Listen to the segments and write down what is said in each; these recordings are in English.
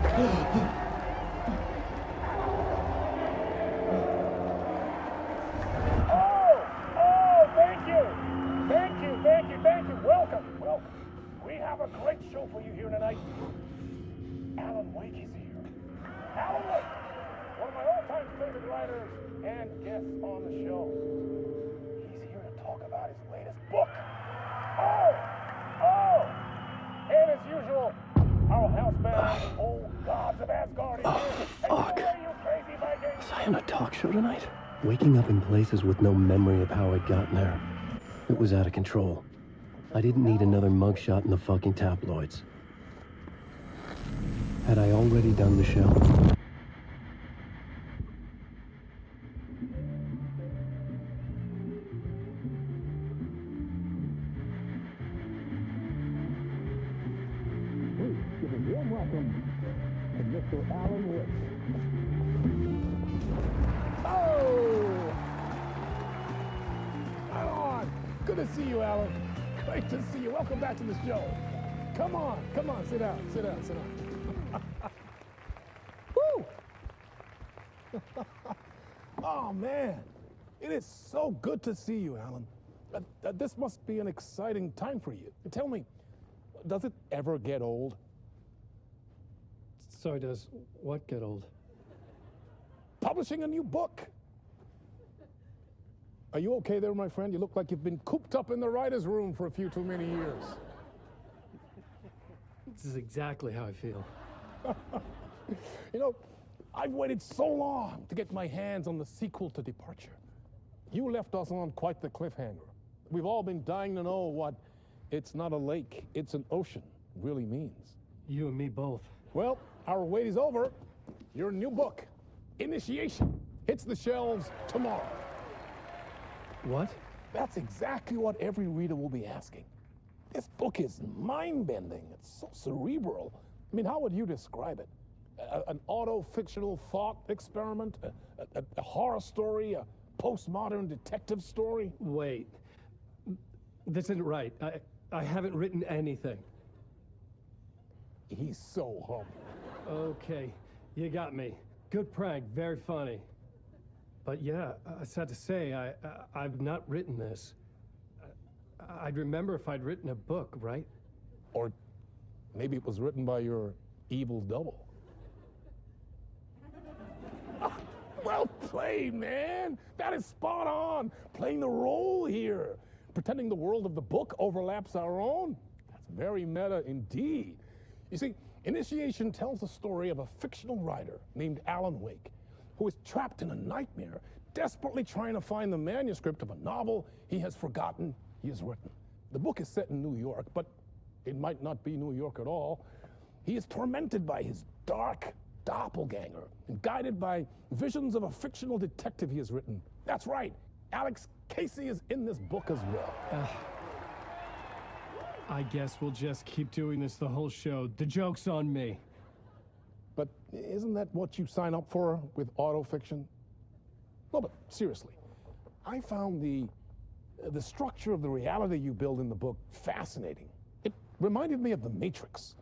Thank you. Welcome. We have a great show for you here tonight. Alan Wake is here. Alan Wake, one of my all-time favorite writers and guests on the show. He's here to talk about his latest book. And as usual, our house band, Old Gods of Asgard, is here. Fuck. Hey, you crazy Vikings? Was I on a talk show tonight? Waking up in places with no memory of how I'd gotten there. It was out of control. I didn't need another mugshot in the fucking tabloids. Had I already done the show? Please give a warm welcome to Mr. Alan Wake. Oh! Alan! Good to see you, Alan. Great to see you. Welcome back to the show. Come on. Sit down. Woo! Oh, man. It is so good to see you, Alan. This must be an exciting time for you. Tell me, does it ever get old? Sorry, does what get old? Publishing a new book. Are you okay there, my friend? You look like you've been cooped up in the writer's room for a few too many years. This is exactly how I feel. You know, I've waited so long to get my hands on the sequel to Departure. You left us on quite the cliffhanger. We've all been dying to know what "it's not a lake, it's an ocean" really means. You and me both. Well, our wait is over. Your new book, Initiation, hits the shelves tomorrow. What? That's exactly what every reader will be asking. This book is mind-bending. It's so cerebral. I mean, how would you describe it? An auto-fictional thought experiment? A horror story? A postmodern detective story? Wait. This isn't right. I haven't written anything. He's so humble. Okay, you got me. Good prank, very funny. But yeah, sad to say, I've not written this. I'd remember if I'd written a book, right? Or maybe it was written by your evil double. Well played, man. That is spot on. Playing the role here. Pretending the world of the book overlaps our own. That's very meta indeed. You see, Initiation tells the story of a fictional writer named Alan Wake, who is trapped in a nightmare, desperately trying to find the manuscript of a novel he has forgotten he has written. The book is set in New York, but it might not be New York at all. He is tormented by his dark doppelganger and guided by visions of a fictional detective he has written. That's right, Alex Casey is in this book as well. I guess we'll just keep doing this the whole show. The joke's on me. But isn't that what you sign up for with autofiction? No, but seriously, I found the structure of the reality you build in the book fascinating. It reminded me of The Matrix.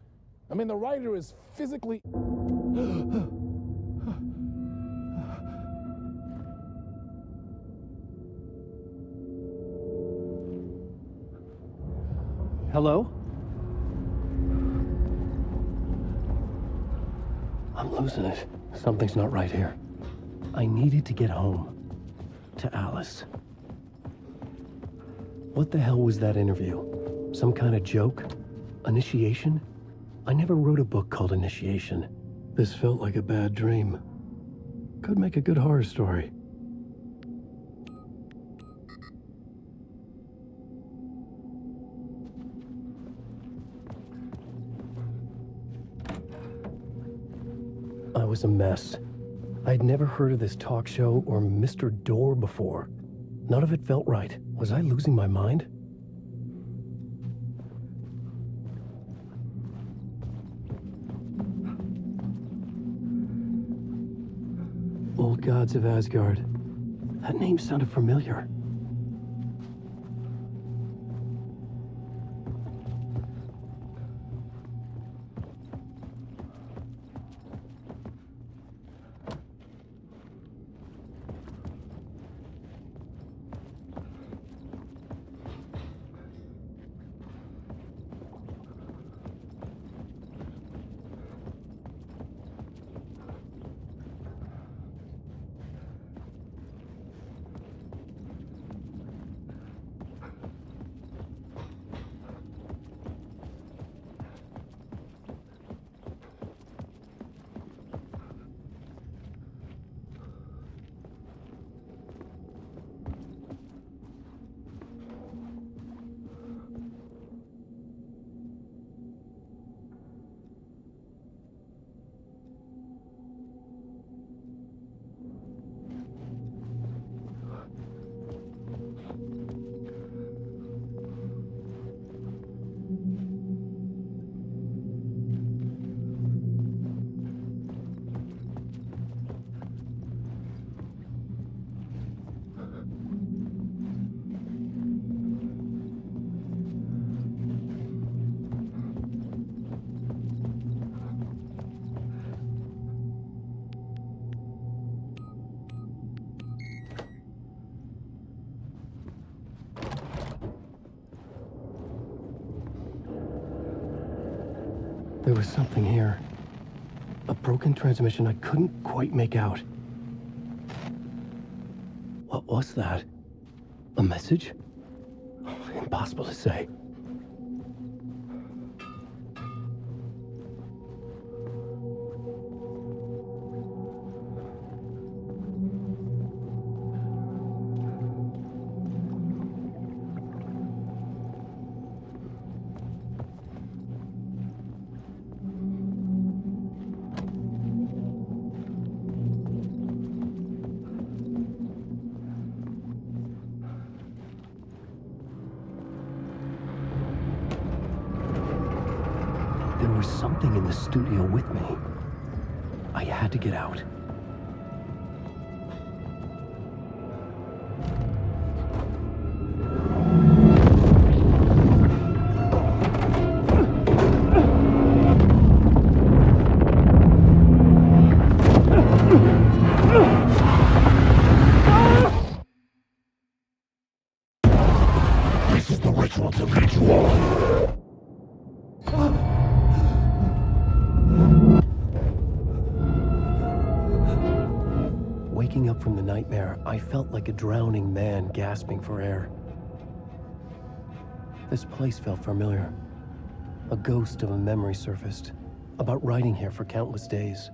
I mean, the writer is physically... Hello? I'm losing it. Something's not right here. I needed to get home. To Alice. What the hell was that interview? Some kind of joke? Initiation? I never wrote a book called Initiation. This felt like a bad dream. Could make a good horror story. I was a mess. I'd never heard of this talk show or Mr. Door before. None of it felt right. Was I losing my mind? Old Gods of Asgard. That name sounded familiar. was something here. A broken transmission I couldn't quite make out. What was that? A message? Impossible to say. There was something in the studio with me. I had to get out. This is the ritual to lead you on. Waking up from the nightmare, I felt like a drowning man gasping for air. This place felt familiar. A ghost of a memory surfaced, about riding here for countless days.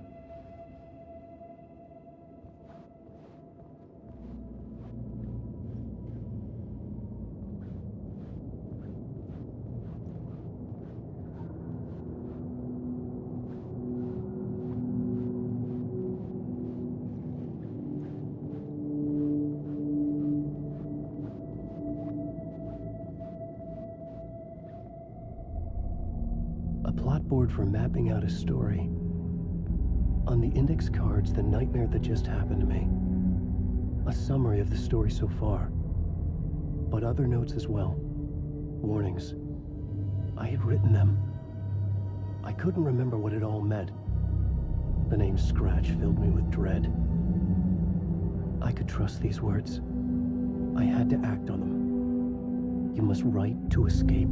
Board for mapping out a story. On the index cards, the nightmare that just happened to me. A summary of the story so far. But other notes as well. Warnings. I had written them. I couldn't remember what it all meant. The name Scratch filled me with dread. I could trust these words. I had to act on them. You must write to escape.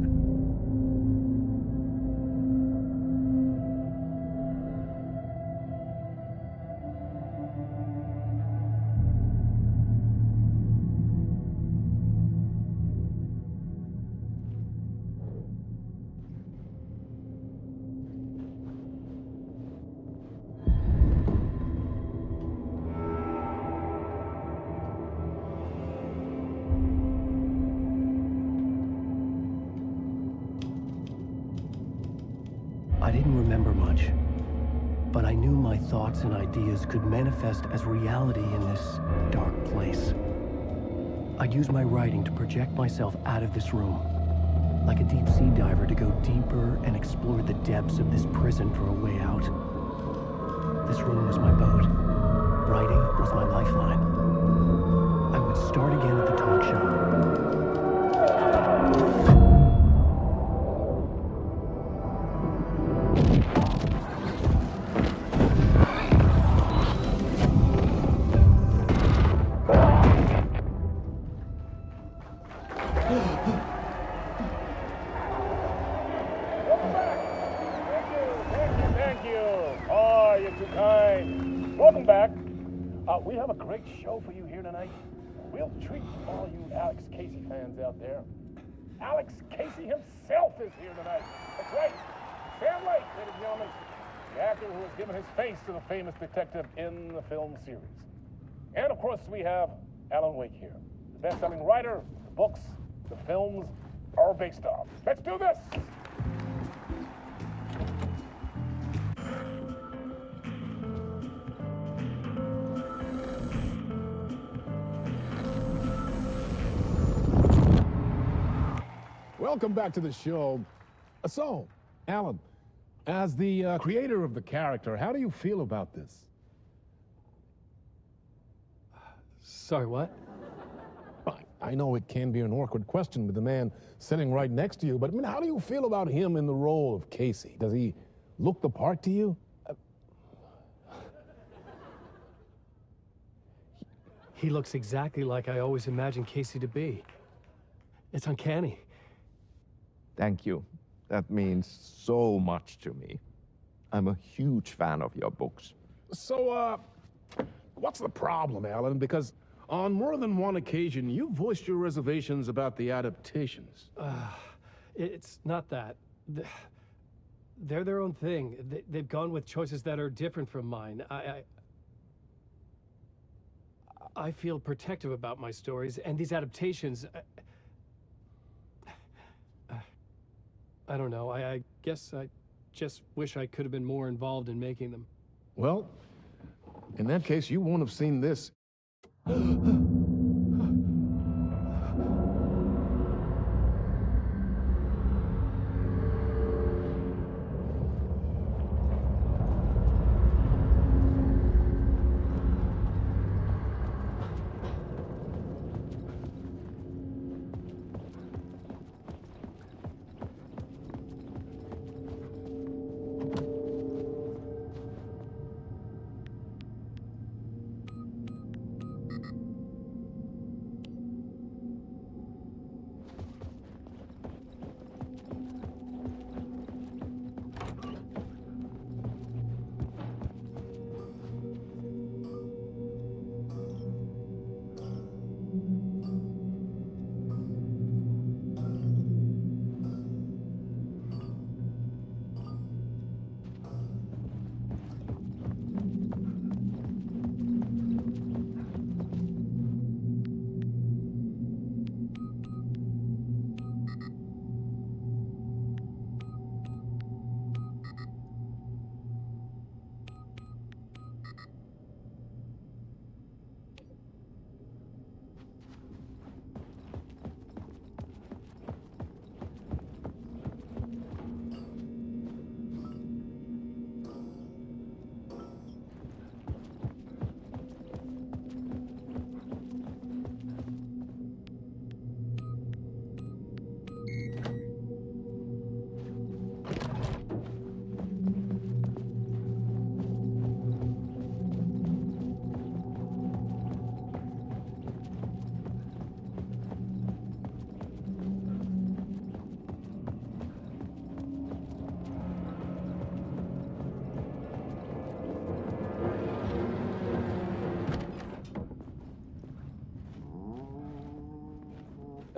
I didn't remember much, but I knew my thoughts and ideas could manifest as reality in this dark place. I'd use my writing to project myself out of this room, like a deep sea diver to go deeper and explore the depths of this prison for a way out. This room was my boat. Writing was my lifeline. I would start again at the talk show. Welcome back. We have a great show for you here tonight. We'll treat all you Alex Casey fans out there. Alex Casey himself is here tonight. That's right. Sam Lake, ladies and gentlemen. The actor who has given his face to the famous detective in the film series. And of course, we have Alan Wake here. The best-selling writer, the books, the films are based on. Let's do this! Welcome back to the show. So, Alan, as the creator of the character, how do you feel about this? Sorry, what? I know it can be an awkward question with the man sitting right next to you, but I mean, how do you feel about him in the role of Casey? Does he look the part to you? He looks exactly like I always imagined Casey to be. It's uncanny. Thank you. That means so much to me. I'm a huge fan of your books. So, what's the problem, Alan? Because on more than one occasion, you voiced your reservations about the adaptations. It's not that. They're their own thing. They've gone with choices that are different from mine. I feel protective about my stories, and these adaptations... I don't know. I guess I just wish I could have been more involved in making them. Well, in that case, you won't have seen this.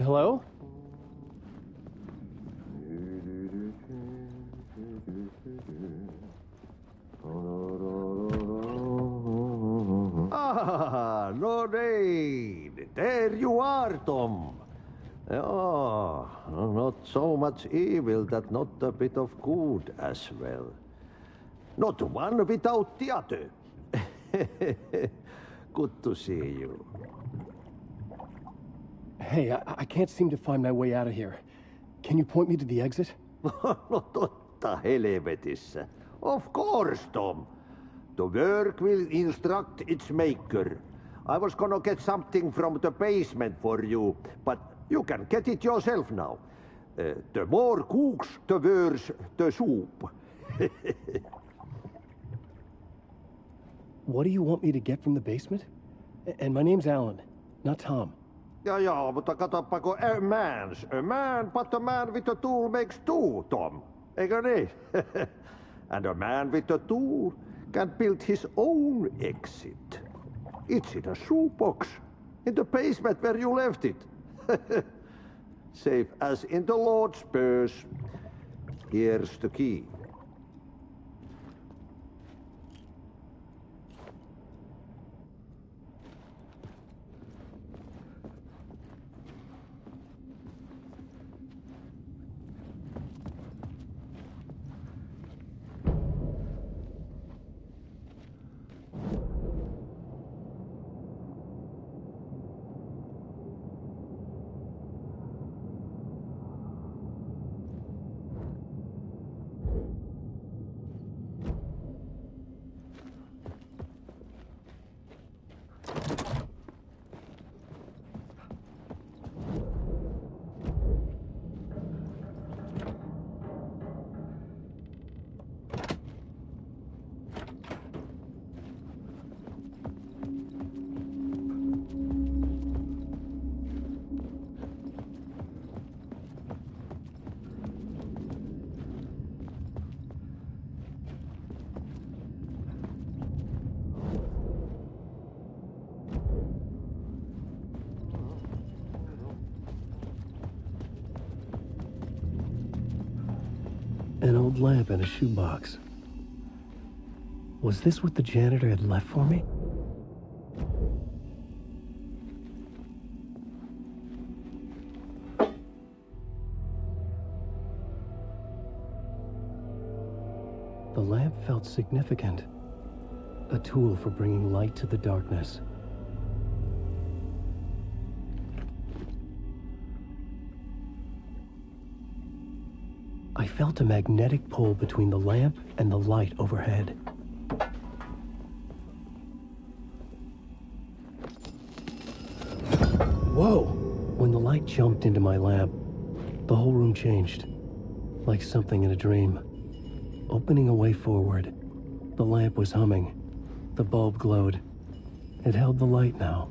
Hello? Ah, Lorraine! There you are, Tom. Oh, not so much evil that not a bit of good as well. Not one without the other. Good to see you. Hey, I can't seem to find my way out of here. Can you point me to the exit? No totta helvetissä. Of course, Tom. The work will instruct its maker. I was gonna get something from the basement for you, but you can get it yourself now. The more cooks, the worse the soup. What do you want me to get from the basement? And my name's Alan, not Tom. Ja, mutta katoppa kun a man, but a man with a tool makes two, Tom. Eikö niin? And a man with a tool can build his own exit. It's in a shoebox, in the basement where you left it. Safe as in the Lord's purse. Here's the key. An old lamp in a shoebox. Was this what the janitor had left for me? The lamp felt significant. A tool for bringing light to the darkness. I felt a magnetic pull between the lamp and the light overhead. Whoa! When the light jumped into my lamp, the whole room changed, like something in a dream. Opening a way forward, the lamp was humming. The bulb glowed. It held the light now.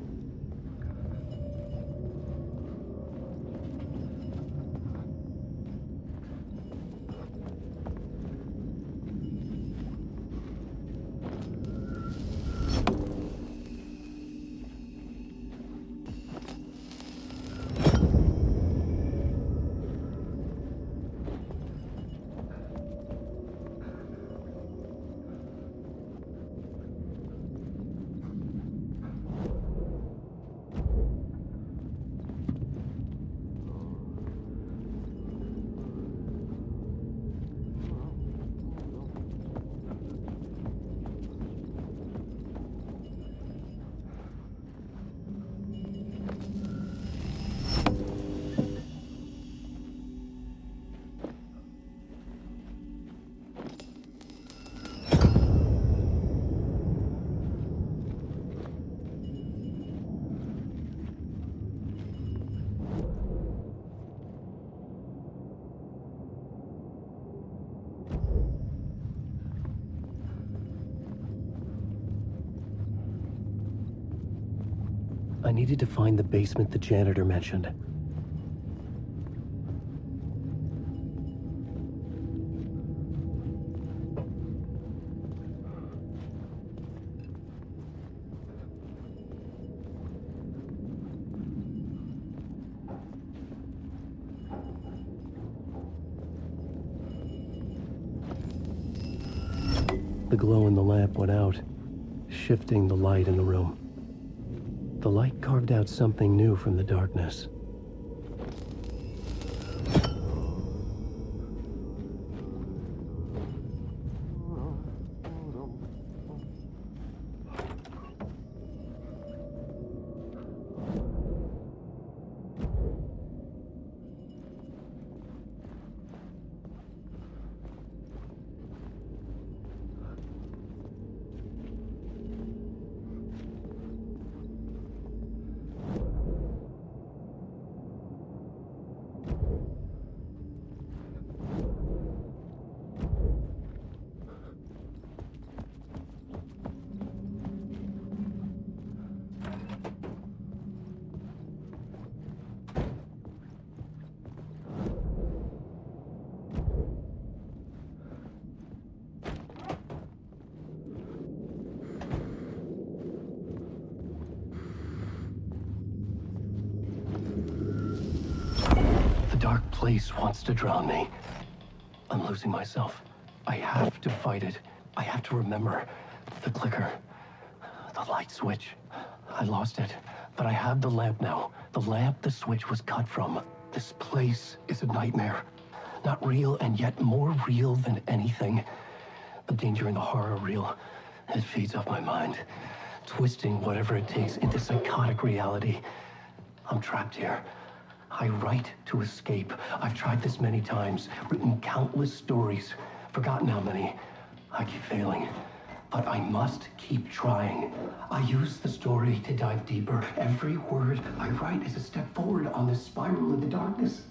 I needed to find the basement the janitor mentioned. The glow in the lamp went out, shifting the light in the room. The light carved out something new from the darkness. The dark place wants to drown me. I'm losing myself. I have to fight it. I have to remember the clicker, the light switch. I lost it, but I have the lamp now. The lamp the switch was cut from. This place is a nightmare. Not real, and yet more real than anything. The danger and the horror are real. It feeds off my mind, twisting whatever it takes into psychotic reality. I'm trapped here. I write to escape. I've tried this many times, written countless stories, forgotten how many. I keep failing, but I must keep trying. I use the story to dive deeper. Every word I write is a step forward on this spiral in the darkness.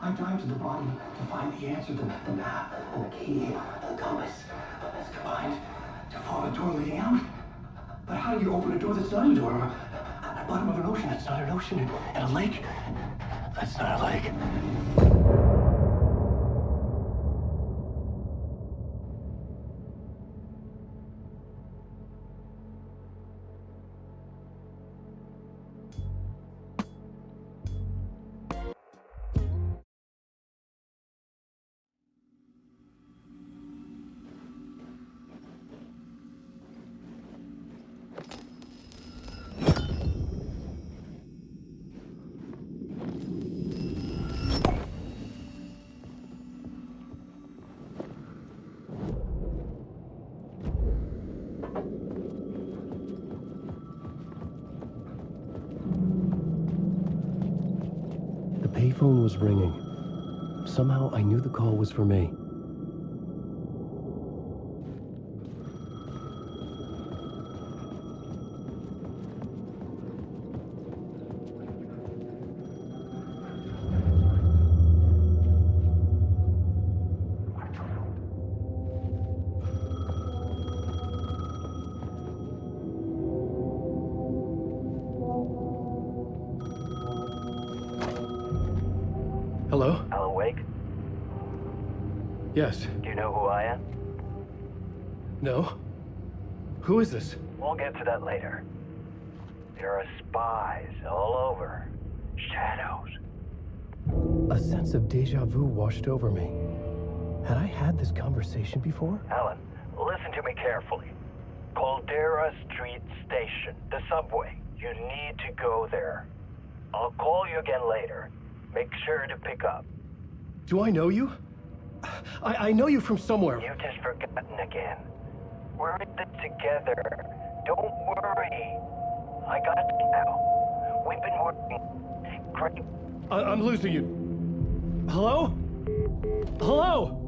I dive to the bottom to find the answer, the map, and the key, and the compass. It's combined to form a door leading out. But how do you open a door that's not a door? At the bottom of an ocean that's not an ocean, and a lake that's not a lake. phone was ringing. Somehow I knew the call was for me. Hello? Alan Wake? Yes. Do you know who I am? No? Who is this? We'll get to that later. There are spies all over. Shadows. A sense of deja vu washed over me. Had I had this conversation before? Alan, listen to me carefully. Caldera Street Station, the subway. You need to go there. I'll call you again later. Make sure to pick up. Do I know you? I know you from somewhere. You've just forgotten again. We're in this together. Don't worry. I got you now. We've been working. Great. I'm losing you. Hello? Hello?